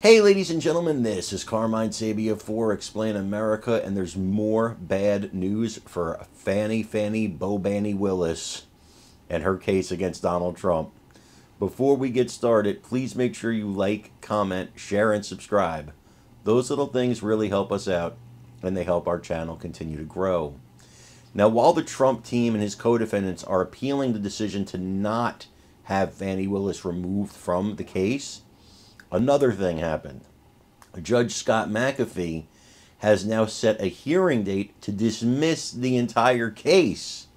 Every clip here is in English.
Hey, ladies and gentlemen, this is Carmine Sabia for Explain America, and there's more bad news for Fani Willis and her case against Donald Trump. Before we get started, please make sure you like, comment, share, and subscribe. Those little things really help us out, and they help our channel continue to grow. Now, while the Trump team and his co-defendants are appealing the decision to not have Fani Willis removed from the case, another thing happened. Judge Scott McAfee has now set a hearing date to dismiss the entire case.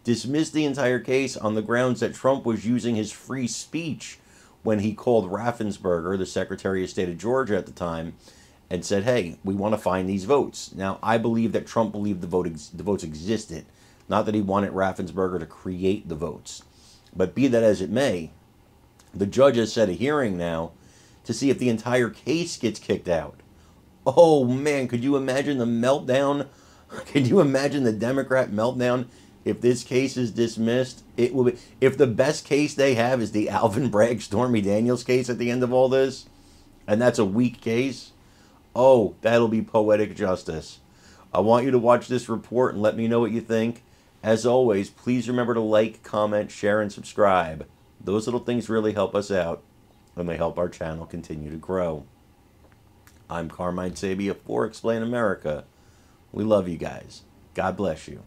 Dismiss the entire case on the grounds that Trump was using his free speech when he called Raffensperger, the Secretary of State of Georgia at the time, and said, hey, we want to find these votes. Now, I believe that Trump believed the votes existed, not that he wanted Raffensperger to create the votes. But be that as it may, the judge has set a hearing now to see if the entire case gets kicked out. Oh man, could you imagine the meltdown? Could you imagine the Democrat meltdown if this case is dismissed? It will be, if the best case they have is the Alvin Bragg Stormy Daniels case at the end of all this, and that's a weak case. Oh, that'll be poetic justice. I want you to watch this report and let me know what you think. As always, please remember to like, comment, share, and subscribe. Those little things really help us out, and they help our channel continue to grow. I'm Carmine Sabia for Explain America. We love you guys. God bless you.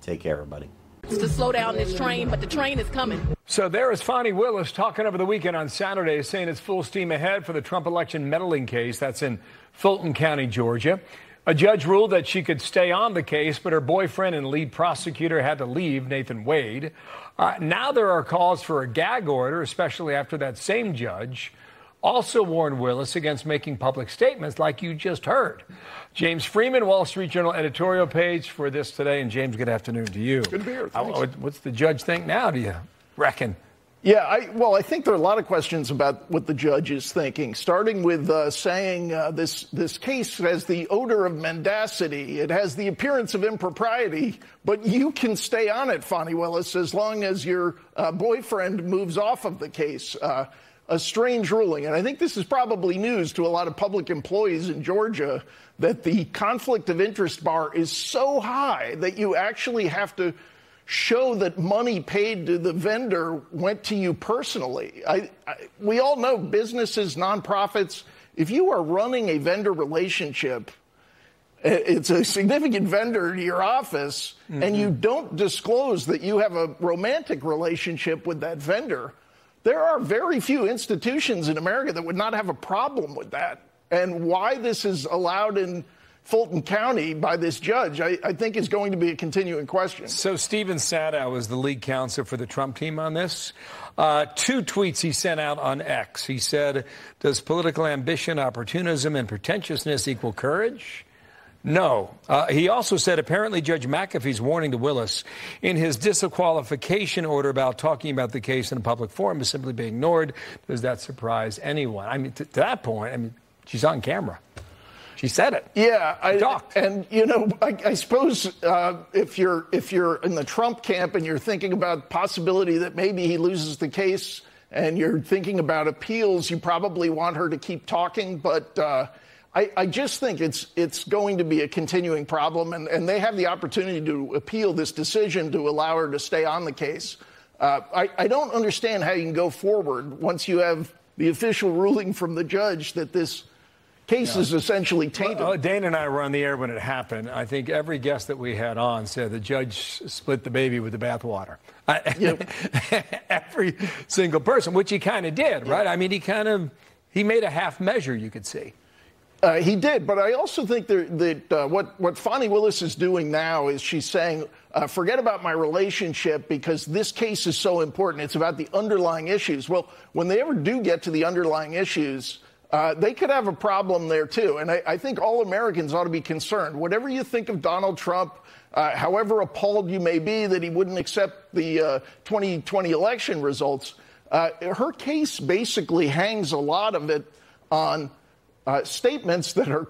Take care, everybody. To slow down this train, but the train is coming. So there is Fani Willis talking over the weekend on Saturday, saying it's full steam ahead for the Trump election meddling case. That's in Fulton County, Georgia. A judge ruled that she could stay on the case, but her boyfriend and lead prosecutor had to leave, Nathan Wade. Now there are calls for a gag order, especially after that same judge also warned Willis against making public statements like you just heard. James Freeman, Wall Street Journal editorial page for this today. And James, good afternoon to you. Good to be here. Thanks. What's the judge think now, do you reckon? Yeah, I think there are a lot of questions about what the judge is thinking, starting with saying this case has the odor of mendacity. It has the appearance of impropriety, but you can stay on it, Fani Willis, as long as your boyfriend moves off of the case. A strange ruling. And I think this is probably news to a lot of public employees in Georgia, that the conflict of interest bar is so high that you actually have to show that money paid to the vendor went to you personally. We all know businesses, nonprofits, if you are running a vendor relationship, it's a significant vendor to your office, and you don't disclose that you have a romantic relationship with that vendor, there are very few institutions in America that would not have a problem with that. And why this is allowed in Fulton County by this judge, I think is going to be a continuing question. So Stephen Sadow was the lead counsel for the Trump team on this. Two tweets he sent out on X. He said, does political ambition, opportunism, and pretentiousness equal courage? No. He also said apparently Judge McAfee's warning to Willis in his disqualification order about talking about the case in a public forum is simply being ignored. Does that surprise anyone? I mean, to that point, I mean, she's on camera. She said it. Yeah, and you know, I suppose if you're in the Trump camp and you're thinking about the possibility that maybe he loses the case, and you're thinking about appeals, you probably want her to keep talking. But I just think it's going to be a continuing problem, and they have the opportunity to appeal this decision to allow her to stay on the case. I don't understand how you can go forward once you have the official ruling from the judge that this case is essentially tainted. Well, Dana and I were on the air when it happened. I think every guest that we had on said the judge split the baby with the bathwater. Every single person, which he kind of did, right? I mean, he made a half measure, you could see. He did, but I also think that what Fani Willis is doing now is she's saying, forget about my relationship because this case is so important. It's about the underlying issues. Well, when they ever do get to the underlying issues, they could have a problem there, too. And I think all Americans ought to be concerned. Whatever you think of Donald Trump, however appalled you may be that he wouldn't accept the 2020 election results, her case basically hangs a lot of it on statements that are